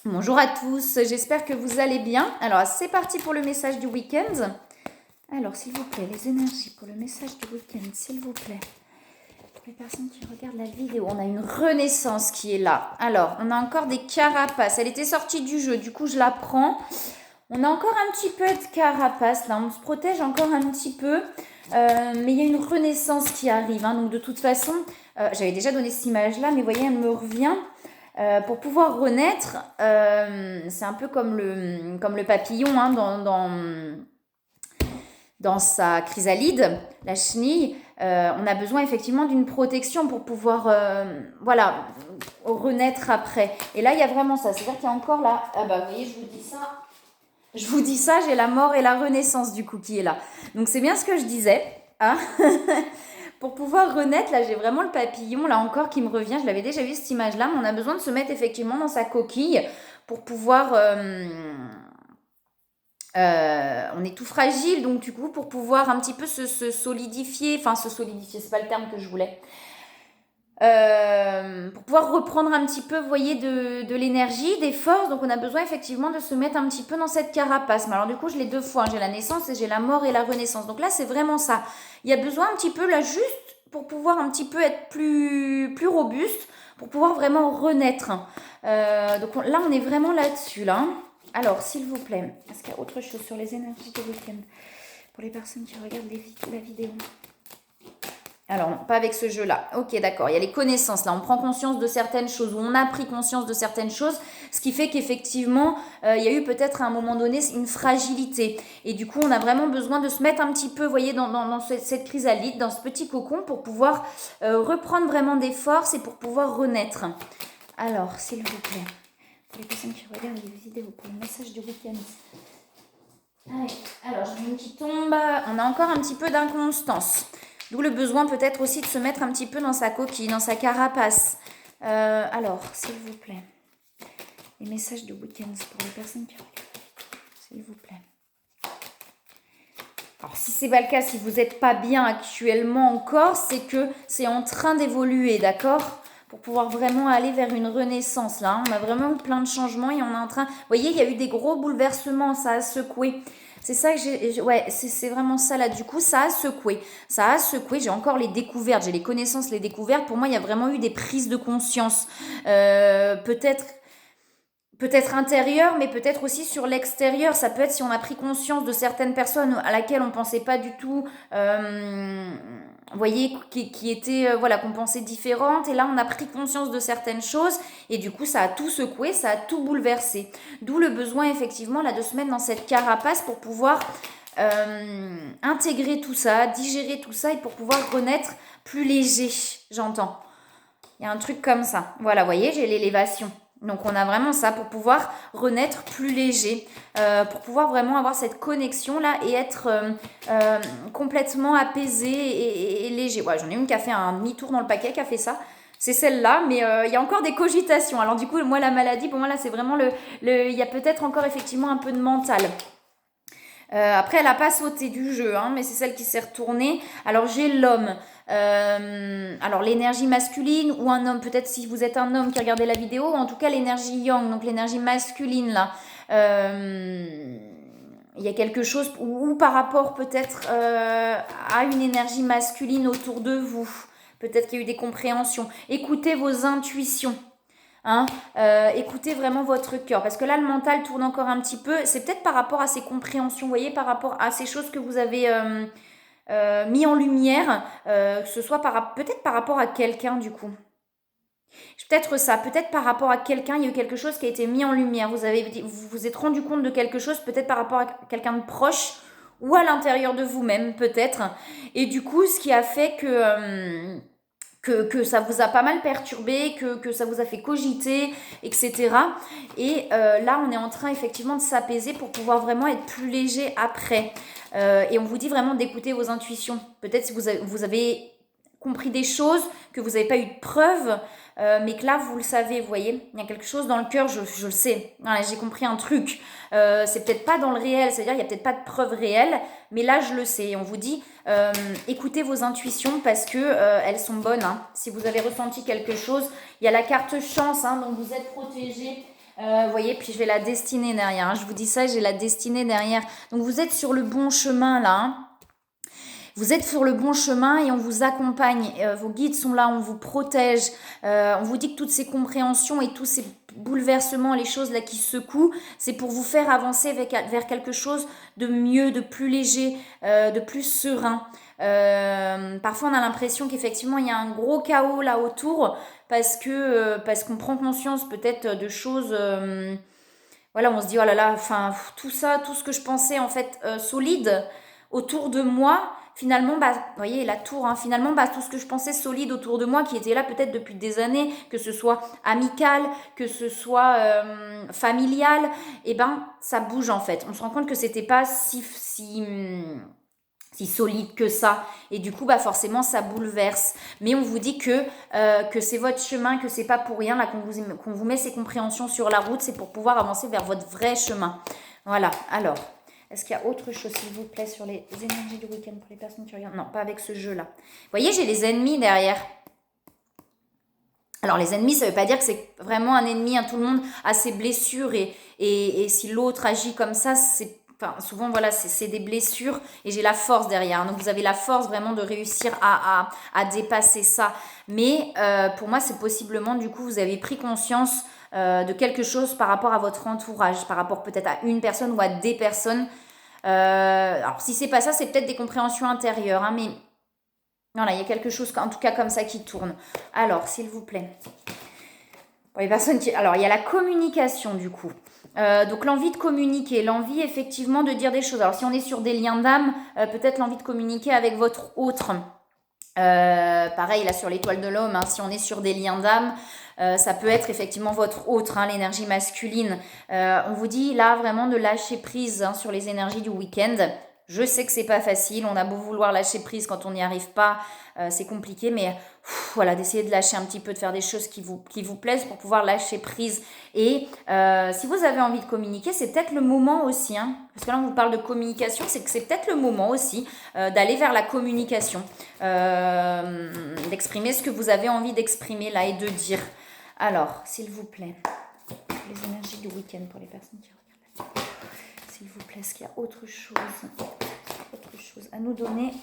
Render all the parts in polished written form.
Bonjour à tous, j'espère que vous allez bien. Alors, c'est parti pour le message du week-end. Alors, s'il vous plaît, les énergies pour le message du week-end, s'il vous plaît. Pour les personnes qui regardent la vidéo, on a une renaissance qui est là. Alors, on a encore des carapaces. Elle était sortie du jeu, du coup, je la prends. On a encore un petit peu de carapace, là. On se protège encore un petit peu. Mais il y a une renaissance qui arrive. Donc, de toute façon, j'avais déjà donné cette image-là, mais vous voyez, elle me revient. Pour pouvoir renaître, c'est un peu comme le papillon dans sa chrysalide, la chenille. On a besoin effectivement d'une protection pour pouvoir renaître après. Et là, il y a vraiment ça. C'est-à-dire qu'il y a encore là, vous voyez, je vous dis ça. J'ai la mort et la renaissance du coup qui est là. Donc c'est bien ce que je disais. Hein. Pour pouvoir renaître, là j'ai vraiment le papillon, là encore qui me revient. Je l'avais déjà vu cette image-là, mais on a besoin de se mettre effectivement dans sa coquille pour pouvoir... on est tout fragile, donc du coup pour pouvoir un petit peu se solidifier, c'est pas le terme que je voulais. Pour pouvoir reprendre un petit peu, vous voyez, de l'énergie, des forces. Donc on a besoin effectivement de se mettre un petit peu dans cette carapace. Mais alors du coup, je l'ai deux fois. J'ai la naissance et j'ai la mort et la renaissance. Donc là, c'est vraiment ça. Il y a besoin un petit peu, là, juste pour pouvoir un petit peu être plus robuste, pour pouvoir vraiment renaître. Donc là, on est vraiment là-dessus, là. Alors, s'il vous plaît, est-ce qu'il y a autre chose sur les énergies du week-end pour les personnes qui regardent la vidéo? Alors, non, pas avec ce jeu-là. Ok, d'accord. Il y a les connaissances. Là, on prend conscience de certaines choses, ou on a pris conscience de certaines choses, ce qui fait qu'effectivement, il y a eu peut-être à un moment donné une fragilité. Et du coup, on a vraiment besoin de se mettre un petit peu, vous voyez, dans cette chrysalide, dans ce petit cocon, pour pouvoir reprendre vraiment des forces et pour pouvoir renaître. Alors, s'il vous plaît, pour les personnes qui regardent les vidéos, pour le message du week-end. Allez, alors, je mets une qui tombe. On a encore un petit peu d'inconstance. D'où le besoin peut-être aussi de se mettre un petit peu dans sa coquille, dans sa carapace. Alors, s'il vous plaît, les messages de week-end pour les personnes qui regardent, s'il vous plaît. Alors, si c'est pas le cas, si vous n'êtes pas bien actuellement encore, c'est que c'est en train d'évoluer, d'accord ? Pour pouvoir vraiment aller vers une renaissance, là. On a vraiment eu plein de changements et on est en train... Vous voyez, il y a eu des gros bouleversements, ça a secoué. C'est ça que j'ai... Ouais, c'est vraiment ça, là. Du coup, ça a secoué. Ça a secoué. J'ai encore les découvertes. J'ai les connaissances, les découvertes. Pour moi, il y a vraiment eu des prises de conscience. Peut-être intérieur, mais peut-être aussi sur l'extérieur. Ça peut être si on a pris conscience de certaines personnes à laquelle on ne pensait pas du tout, vous voyez, qui étaient, qu'on pensait différentes. Et là, on a pris conscience de certaines choses. Et du coup, ça a tout secoué, ça a tout bouleversé. D'où le besoin, effectivement, là, de se mettre dans cette carapace pour pouvoir intégrer tout ça, digérer tout ça et pour pouvoir renaître plus léger, j'entends. Il y a un truc comme ça. Voilà, vous voyez, j'ai l'élévation. Donc on a vraiment ça pour pouvoir renaître plus léger, pour pouvoir vraiment avoir cette connexion là et être complètement apaisé et léger. Ouais, j'en ai une qui a fait un demi-tour dans le paquet, qui a fait ça. C'est celle-là, mais il y a encore des cogitations. Alors du coup, moi la maladie, pour moi là, c'est vraiment il y a peut-être encore effectivement un peu de mental. Après, elle n'a pas sauté du jeu, mais c'est celle qui s'est retournée. Alors, j'ai l'homme. Alors, l'énergie masculine ou un homme, peut-être si vous êtes un homme qui regardait la vidéo, ou en tout cas l'énergie yang, donc l'énergie masculine là. Il y a quelque chose, ou par rapport peut-être à une énergie masculine autour de vous. Peut-être qu'il y a eu des compréhensions. Écoutez vos intuitions. Écoutez vraiment votre cœur, parce que là le mental tourne encore un petit peu. C'est peut-être par rapport à ces compréhensions, vous voyez, par rapport à ces choses que vous avez mis en lumière, que ce soit peut-être par rapport à quelqu'un du coup. Peut-être ça, peut-être par rapport à quelqu'un, il y a eu quelque chose qui a été mis en lumière. Vous vous êtes rendu compte de quelque chose, peut-être par rapport à quelqu'un de proche ou à l'intérieur de vous-même, peut-être. Et du coup, ce qui a fait que ça vous a pas mal perturbé, que ça vous a fait cogiter, etc. Et là, on est en train effectivement de s'apaiser pour pouvoir vraiment être plus léger après. Et on vous dit vraiment d'écouter vos intuitions. Peut-être si vous avez compris des choses, que vous n'avez pas eu de preuves, mais que là, vous le savez, vous voyez. Il y a quelque chose dans le cœur, je le sais. Voilà, j'ai compris un truc. C'est peut-être pas dans le réel, c'est-à-dire il n'y a peut-être pas de preuves réelles, mais là, je le sais. Et on vous dit, écoutez vos intuitions parce que elles sont bonnes. Si vous avez ressenti quelque chose, il y a la carte chance, donc vous êtes protégé. Vous voyez, puis j'ai la destinée derrière, hein. Je vous dis ça, j'ai la destinée derrière. Donc vous êtes sur le bon chemin là, hein. Vous êtes sur le bon chemin et on vous accompagne. Vos guides sont là, on vous protège. On vous dit que toutes ces compréhensions et tous ces bouleversements, les choses là qui secouent, c'est pour vous faire avancer vers quelque chose de mieux, de plus léger, de plus serein. Parfois on a l'impression qu'effectivement il y a un gros chaos là autour parce qu'on prend conscience peut-être de choses. Voilà, on se dit oh là là, enfin tout ça, tout ce que je pensais en fait solide autour de moi. Finalement, bah, vous voyez, la tour, hein, finalement, bah, tout ce que je pensais solide autour de moi, qui était là peut-être depuis des années, que ce soit amical, que ce soit familial, et ben, ça bouge en fait. On se rend compte que c'était pas si solide que ça. Et du coup, bah forcément, ça bouleverse. Mais on vous dit que c'est votre chemin, que c'est pas pour rien là qu'on vous met ces compréhensions sur la route, c'est pour pouvoir avancer vers votre vrai chemin. Voilà, alors... Est-ce qu'il y a autre chose, s'il vous plaît, sur les énergies du week-end pour les personnes qui regardent? Non, pas avec ce jeu-là. Vous voyez, j'ai les ennemis derrière. Alors, les ennemis, ça ne veut pas dire que c'est vraiment un ennemi. Hein. Tout le monde a ses blessures et si l'autre agit comme ça, c'est... Enfin, souvent, voilà, c'est des blessures et j'ai la force derrière. Donc, vous avez la force vraiment de réussir à dépasser ça. Mais pour moi, c'est possiblement, du coup, vous avez pris conscience de quelque chose par rapport à votre entourage, par rapport peut-être à une personne ou à des personnes. Alors, si c'est pas ça, c'est peut-être des compréhensions intérieures, hein, mais voilà, il y a quelque chose, en tout cas comme ça, qui tourne. Alors, s'il vous plaît. Pour les personnes qui... Alors, il y a la communication, du coup. Donc, l'envie de communiquer, l'envie, effectivement, de dire des choses. Alors, si on est sur des liens d'âme, peut-être l'envie de communiquer avec votre autre. Pareil, là, sur l'étoile de l'homme, hein, si on est sur des liens d'âme, ça peut être effectivement votre autre, hein, l'énergie masculine. On vous dit là vraiment de lâcher prise hein, sur les énergies du week-end. Je sais que c'est pas facile, on a beau vouloir lâcher prise quand on n'y arrive pas, c'est compliqué, mais voilà, d'essayer de lâcher un petit peu, de faire des choses qui vous plaisent pour pouvoir lâcher prise. Et si vous avez envie de communiquer, c'est peut-être le moment aussi, hein, parce que là on vous parle de communication, c'est que c'est peut-être le moment aussi d'aller vers la communication, d'exprimer ce que vous avez envie d'exprimer là et de dire. Alors, s'il vous plaît, les énergies du week-end pour les personnes qui regardent. S'il vous plaît, est-ce qu'il y a autre chose à nous donner?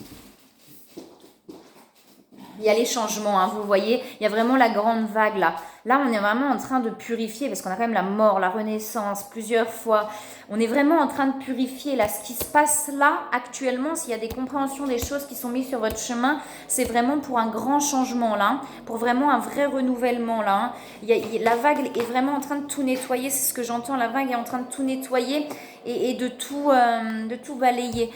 Il y a les changements, hein, vous voyez, il y a vraiment la grande vague là. Là, on est vraiment en train de purifier, parce qu'on a quand même la mort, la renaissance, plusieurs fois. On est vraiment en train de purifier là. Ce qui se passe là, actuellement, s'il y a des compréhensions, des choses qui sont mises sur votre chemin, c'est vraiment pour un grand changement là, pour vraiment un vrai renouvellement là. La vague est vraiment en train de tout nettoyer, c'est ce que j'entends, la vague est en train de tout nettoyer et de tout balayer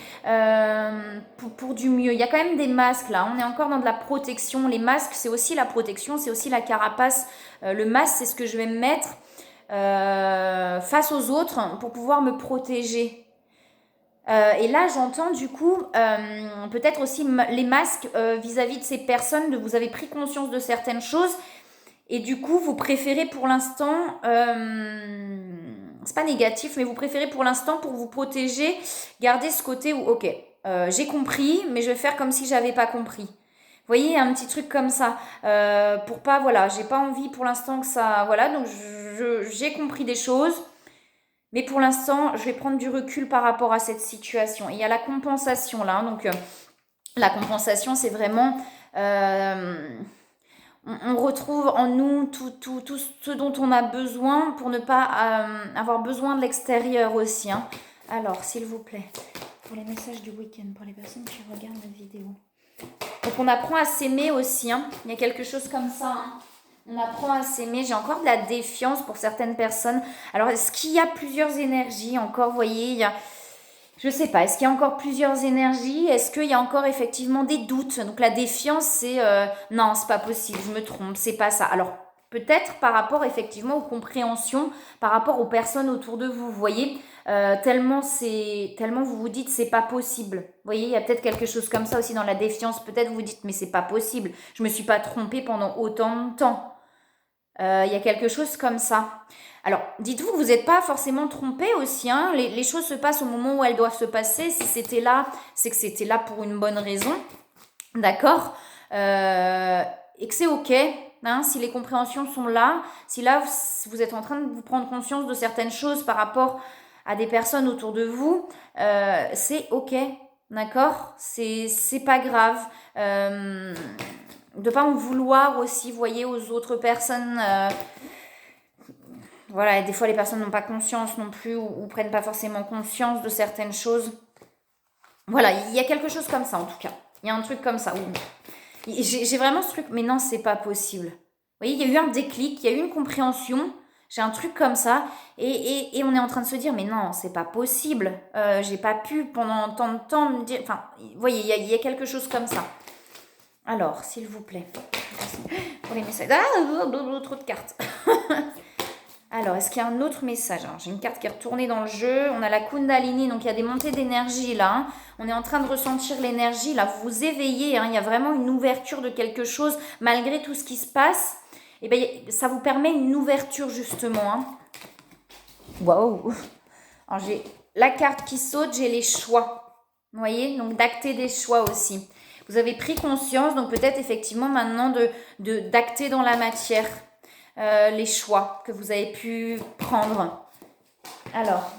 pour du mieux. Il y a quand même des masques là, on est encore dans de la protection. Les masques, c'est aussi la protection, c'est aussi la carapace. Le masque, c'est ce que je vais me mettre face aux autres pour pouvoir me protéger. Et là, j'entends du coup peut-être aussi les masques vis-à-vis de ces personnes, vous avez pris conscience de certaines choses et du coup, vous préférez pour l'instant, c'est pas négatif, mais vous préférez pour l'instant pour vous protéger, garder ce côté où, ok, j'ai compris, mais je vais faire comme si j'avais pas compris. Vous voyez, un petit truc comme ça, pour pas, voilà, j'ai pas envie pour l'instant que ça, voilà, donc j'ai compris des choses, mais pour l'instant, je vais prendre du recul par rapport à cette situation. Et il y a la compensation là, hein, donc la compensation, c'est vraiment, on retrouve en nous tout ce dont on a besoin pour ne pas avoir besoin de l'extérieur aussi. Hein. Alors, s'il vous plaît, pour les messages du week-end, pour les personnes qui regardent la vidéo. Donc on apprend à s'aimer aussi, hein. Il y a quelque chose comme ça, hein. On apprend à s'aimer, j'ai encore de la défiance pour certaines personnes. Alors est-ce qu'il y a plusieurs énergies encore, vous voyez, je sais pas, est-ce qu'il y a encore plusieurs énergies? Est-ce qu'il y a encore effectivement des doutes? Donc la défiance c'est, non c'est pas possible, je me trompe, c'est pas ça. Alors peut-être par rapport effectivement aux compréhensions, par rapport aux personnes autour de vous, vous voyez, tellement vous vous dites c'est pas possible. Vous voyez, il y a peut-être quelque chose comme ça aussi dans la défiance. Peut-être vous vous dites mais c'est pas possible, je me suis pas trompée pendant autant de temps. Il y a quelque chose comme ça. Alors, dites-vous que vous n'êtes pas forcément trompé aussi. Hein. Les choses se passent au moment où elles doivent se passer. Si c'était là, c'est que c'était là pour une bonne raison. D'accord et que c'est OK. hein, si les compréhensions sont là, si là vous êtes en train de vous prendre conscience de certaines choses par rapport à des personnes autour de vous, c'est ok, d'accord, c'est pas grave. De pas en vouloir aussi, voyez, aux autres personnes. Voilà, des fois les personnes n'ont pas conscience non plus ou prennent pas forcément conscience de certaines choses. Voilà, il y a quelque chose comme ça en tout cas. Il y a un truc comme ça. J'ai vraiment ce truc, mais non, c'est pas possible. Vous voyez, il y a eu un déclic, il y a eu une compréhension. J'ai un truc comme ça et on est en train de se dire mais non, c'est pas possible. J'ai pas pu pendant tant de temps me dire. Enfin, vous voyez, il y a quelque chose comme ça. Alors, s'il vous plaît, pour les messages. Ah, trop de cartes. Alors, est-ce qu'il y a un autre message? Alors, j'ai une carte qui est retournée dans le jeu. On a la Kundalini, donc il y a des montées d'énergie là. Hein. On est en train de ressentir l'énergie là. Vous vous éveillez, hein. Il y a vraiment une ouverture de quelque chose malgré tout ce qui se passe. Et bien, ça vous permet une ouverture justement. Hein. Waouh! Alors, j'ai la carte qui saute, j'ai les choix. Vous voyez? Donc, d'acter des choix aussi. Vous avez pris conscience, donc peut-être effectivement maintenant d'acter dans la matière. Les choix que vous avez pu prendre. Alors,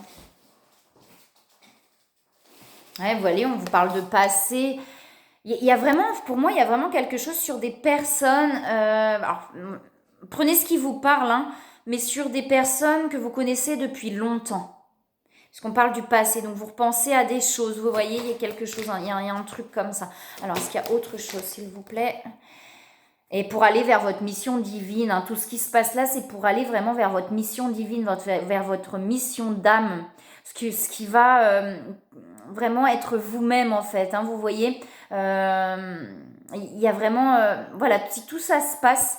ouais, voilà, on vous parle de passé. Il y a vraiment, pour moi, il y a vraiment quelque chose sur des personnes. Alors, prenez ce qui vous parle, hein, mais sur des personnes que vous connaissez depuis longtemps. Parce qu'on parle du passé, donc vous repensez à des choses. Vous voyez, il y a quelque chose, il y a un truc comme ça. Alors, est-ce qu'il y a autre chose, s'il vous plaît ? Et pour aller vers votre mission divine, hein, tout ce qui se passe là, c'est pour aller vraiment vers votre mission divine, vers votre mission d'âme, ce qui va vraiment être vous-même en fait. Hein, vous voyez, il y a vraiment, voilà, si tout ça se passe,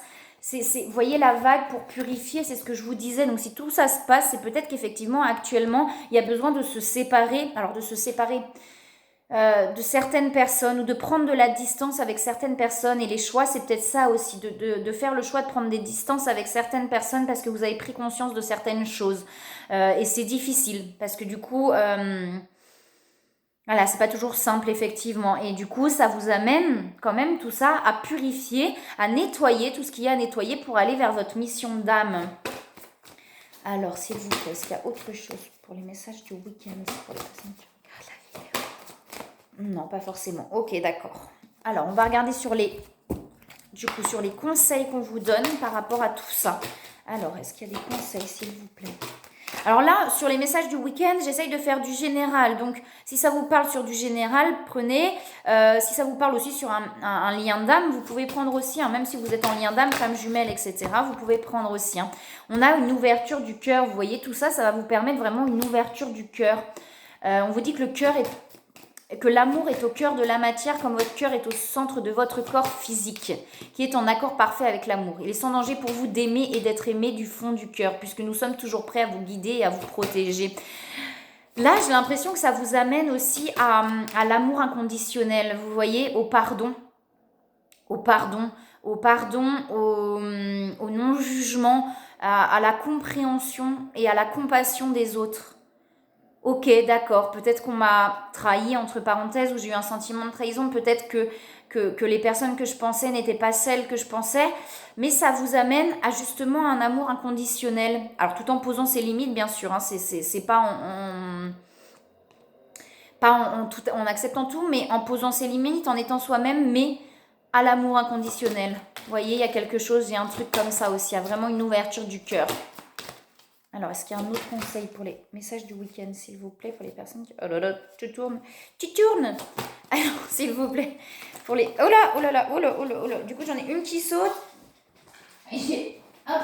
vous voyez la vague pour purifier, c'est ce que je vous disais. Donc si tout ça se passe, c'est peut-être qu'effectivement actuellement, il y a besoin de se séparer. Alors de se séparer. De certaines personnes ou de prendre de la distance avec certaines personnes et les choix c'est peut-être ça aussi de faire le choix de prendre des distances avec certaines personnes parce que vous avez pris conscience de certaines choses et c'est difficile parce que du coup voilà, c'est pas toujours simple effectivement et du coup ça vous amène quand même tout ça à purifier, à nettoyer tout ce qu'il y a à nettoyer pour aller vers votre mission d'âme. Alors s'il vous plaît, est-ce qu'il y a autre chose pour les messages du week-end pour les personnes qui regardent la vidéo? Non, pas forcément. Ok, d'accord. Alors, on va regarder sur les conseils qu'on vous donne par rapport à tout ça. Alors, est-ce qu'il y a des conseils, s'il vous plaît? Alors là, sur les messages du week-end, j'essaye de faire du général. Donc, si ça vous parle sur du général, prenez. Si ça vous parle aussi sur un lien d'âme, vous pouvez prendre aussi, hein, même si vous êtes en lien d'âme, femme jumelle, etc., vous pouvez prendre aussi. Hein. On a une ouverture du cœur. Vous voyez, tout ça, ça va vous permettre vraiment une ouverture du cœur. On vous dit que le cœur que l'amour est au cœur de la matière comme votre cœur est au centre de votre corps physique, qui est en accord parfait avec l'amour. Il est sans danger pour vous d'aimer et d'être aimé du fond du cœur, puisque nous sommes toujours prêts à vous guider et à vous protéger. Là, j'ai l'impression que ça vous amène aussi à l'amour inconditionnel, vous voyez, au pardon, au non-jugement, à la compréhension et à la compassion des autres. Ok, d'accord, peut-être qu'on m'a trahi, entre parenthèses, ou j'ai eu un sentiment de trahison, peut-être que les personnes que je pensais n'étaient pas celles que je pensais, mais ça vous amène à justement un amour inconditionnel. Alors tout en posant ses limites, bien sûr, hein, c'est pas en acceptant tout, mais en posant ses limites, en étant soi-même, mais à l'amour inconditionnel. Vous voyez, il y a quelque chose, il y a un truc comme ça aussi, il y a vraiment une ouverture du cœur. Alors, est-ce qu'il y a un autre conseil pour les messages du week-end, s'il vous plaît, pour les personnes qui... Oh là là, tu tournes. Alors, s'il vous plaît, pour les... Oh là, oh là là, oh là, oh là, oh là. Du coup, j'en ai une qui saute. Et hop.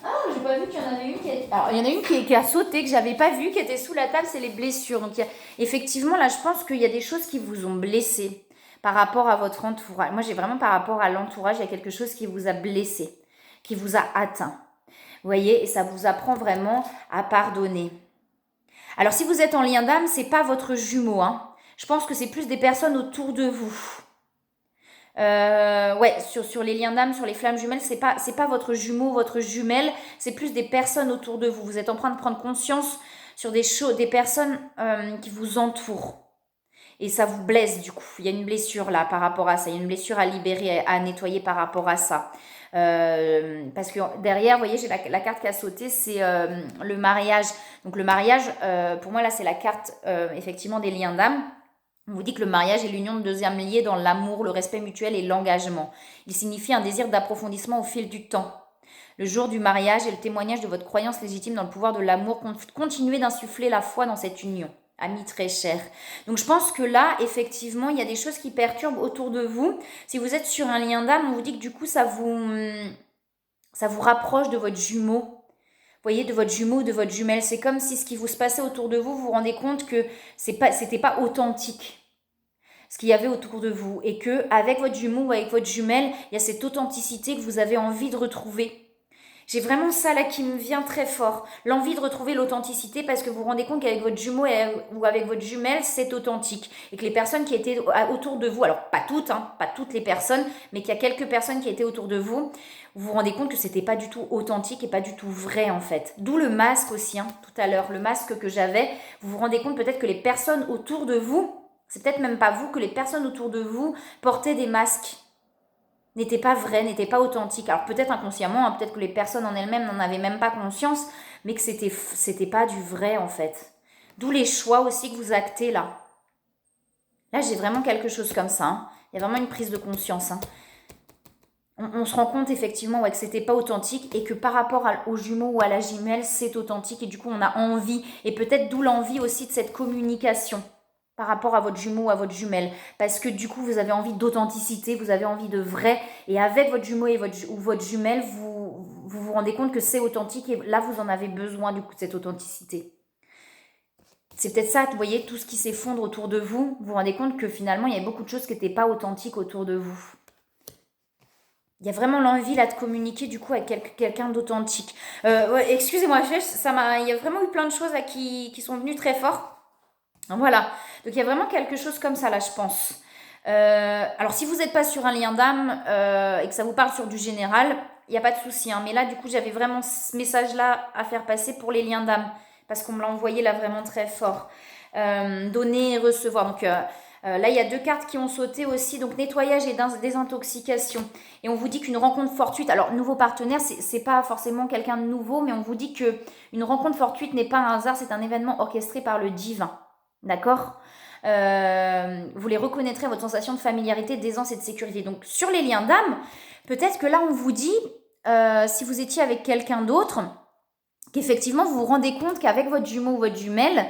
Ah, j'ai pas vu qu'il y en avait une qui... Alors, il y en a une qui a sauté, que j'avais pas vu, qui était sous la table, c'est les blessures. Donc, effectivement, là, je pense qu'il y a des choses qui vous ont blessé par rapport à votre entourage. Moi, j'ai vraiment par rapport à l'entourage, il y a quelque chose qui vous a blessé, qui vous a atteint. Vous voyez, et ça vous apprend vraiment à pardonner. Alors, si vous êtes en lien d'âme, c'est pas votre jumeau. Hein. Je pense que c'est plus des personnes autour de vous. Ouais, sur les liens d'âme, sur les flammes jumelles, c'est pas votre jumeau, votre jumelle, c'est plus des personnes autour de vous. Vous êtes en train de prendre conscience sur des personnes qui vous entourent. Et ça vous blesse du coup. Il y a une blessure là par rapport à ça. Il y a une blessure à libérer, à nettoyer par rapport à ça. Parce que derrière, vous voyez, j'ai la carte qui a sauté, c'est le mariage. Donc le mariage, pour moi là, c'est la carte effectivement des liens d'âme. On vous dit que le mariage est l'union de deux âmes liées dans l'amour, le respect mutuel et l'engagement. Il signifie un désir d'approfondissement au fil du temps. Le jour du mariage est le témoignage de votre croyance légitime dans le pouvoir de l'amour. Continuez d'insuffler la foi dans cette union. Amis très chers. Donc je pense que là, effectivement, il y a des choses qui perturbent autour de vous. Si vous êtes sur un lien d'âme, on vous dit que du coup, ça vous rapproche de votre jumeau. Vous voyez, de votre jumeau ou de votre jumelle. C'est comme si ce qui vous se passait autour de vous, vous vous rendez compte que c'était pas authentique. Ce qu'il y avait autour de vous. Et que avec votre jumeau ou avec votre jumelle, il y a cette authenticité que vous avez envie de retrouver. J'ai vraiment ça là qui me vient très fort. L'envie de retrouver l'authenticité parce que vous vous rendez compte qu'avec votre jumeau ou avec votre jumelle, c'est authentique. Et que les personnes qui étaient autour de vous, alors pas toutes, pas toutes les personnes, mais qu'il y a quelques personnes qui étaient autour de vous, vous vous rendez compte que c'était pas du tout authentique et pas du tout vrai en fait. D'où le masque aussi, tout à l'heure, le masque que j'avais. Vous vous rendez compte peut-être que les personnes autour de vous, c'est peut-être même pas vous, que les personnes autour de vous portaient des masques. N'était pas vrai, n'était pas authentique. Alors peut-être inconsciemment, peut-être que les personnes en elles-mêmes n'en avaient même pas conscience, mais que c'était pas du vrai en fait. D'où les choix aussi que vous actez là. Là, j'ai vraiment quelque chose comme ça. Il y a vraiment une prise de conscience. On se rend compte effectivement que c'était pas authentique et que par rapport aux jumeaux ou à la jumelle, c'est authentique et du coup on a envie et peut-être d'où l'envie aussi de cette communication par rapport à votre jumeau ou à votre jumelle. Parce que du coup, vous avez envie d'authenticité, vous avez envie de vrai. Et avec votre jumeau ou votre jumelle, vous rendez compte que c'est authentique. Et là, vous en avez besoin du coup de cette authenticité. C'est peut-être ça, vous voyez, tout ce qui s'effondre autour de vous. Vous vous rendez compte que finalement, il y a beaucoup de choses qui n'étaient pas authentiques autour de vous. Il y a vraiment l'envie là de communiquer du coup avec quelqu'un d'authentique. Excusez-moi, il y a vraiment eu plein de choses là qui sont venues très fort. Voilà, donc il y a vraiment quelque chose comme ça là, je pense. Alors si vous n'êtes pas sur un lien d'âme et que ça vous parle sur du général, il n'y a pas de souci. Mais là, du coup, j'avais vraiment ce message-là à faire passer pour les liens d'âme parce qu'on me l'a envoyé là vraiment très fort. Donner et recevoir. Donc là, il y a 2 cartes qui ont sauté aussi. Donc nettoyage et désintoxication. Et on vous dit qu'une rencontre fortuite, alors nouveau partenaire, c'est pas forcément quelqu'un de nouveau, mais on vous dit qu'une rencontre fortuite n'est pas un hasard, c'est un événement orchestré par le divin. D'accord ? Vous les reconnaîtrez à votre sensation de familiarité, d'aisance et de sécurité. Donc sur les liens d'âme, peut-être que là on vous dit, si vous étiez avec quelqu'un d'autre, qu'effectivement vous vous rendez compte qu'avec votre jumeau ou votre jumelle,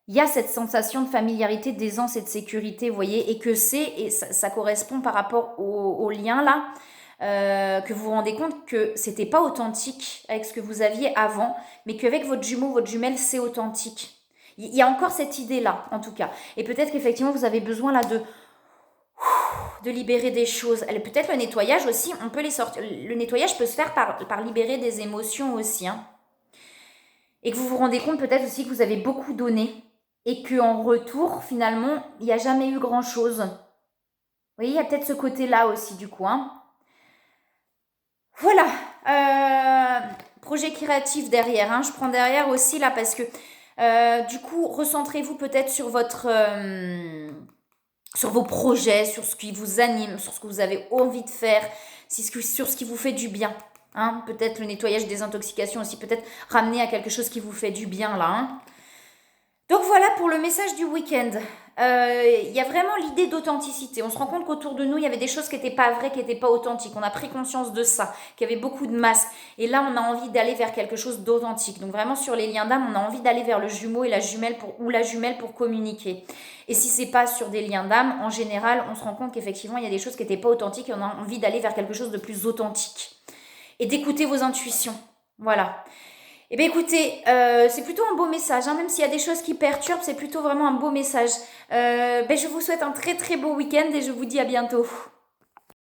il y a cette sensation de familiarité, d'aisance et de sécurité, vous voyez, et que ça correspond par rapport au lien là, que vous vous rendez compte que c'était pas authentique avec ce que vous aviez avant, mais qu'avec votre jumeau ou votre jumelle, c'est authentique. Il y a encore cette idée-là, en tout cas. Et peut-être qu'effectivement, vous avez besoin là de libérer des choses. Peut-être le nettoyage aussi, on peut les sortir. Le nettoyage peut se faire par libérer des émotions aussi. Et que vous vous rendez compte peut-être aussi que vous avez beaucoup donné. Et qu'en retour, finalement, il n'y a jamais eu grand-chose. Vous voyez, il y a peut-être ce côté-là aussi, du coup. Voilà. Projet créatif derrière. Je prends derrière aussi, là, parce que... du coup, recentrez-vous peut-être sur sur vos projets, sur ce qui vous anime, sur ce que vous avez envie de faire, sur ce qui vous fait du bien. Peut-être le nettoyage, désintoxication aussi, peut-être ramener à quelque chose qui vous fait du bien là. Donc voilà pour le message du week-end. Il y a vraiment l'idée d'authenticité. On se rend compte qu'autour de nous, il y avait des choses qui n'étaient pas vraies, qui n'étaient pas authentiques. On a pris conscience de ça, qu'il y avait beaucoup de masques. Et là, on a envie d'aller vers quelque chose d'authentique. Donc vraiment, sur les liens d'âme, on a envie d'aller vers le jumeau et la jumelle pour communiquer. Et si c'est pas sur des liens d'âme, en général, on se rend compte qu'effectivement, il y a des choses qui n'étaient pas authentiques et on a envie d'aller vers quelque chose de plus authentique. Et d'écouter vos intuitions. Voilà. Eh bien écoutez, c'est plutôt un beau message, même s'il y a des choses qui perturbent, c'est plutôt vraiment un beau message. Je vous souhaite un très très beau week-end et je vous dis à bientôt.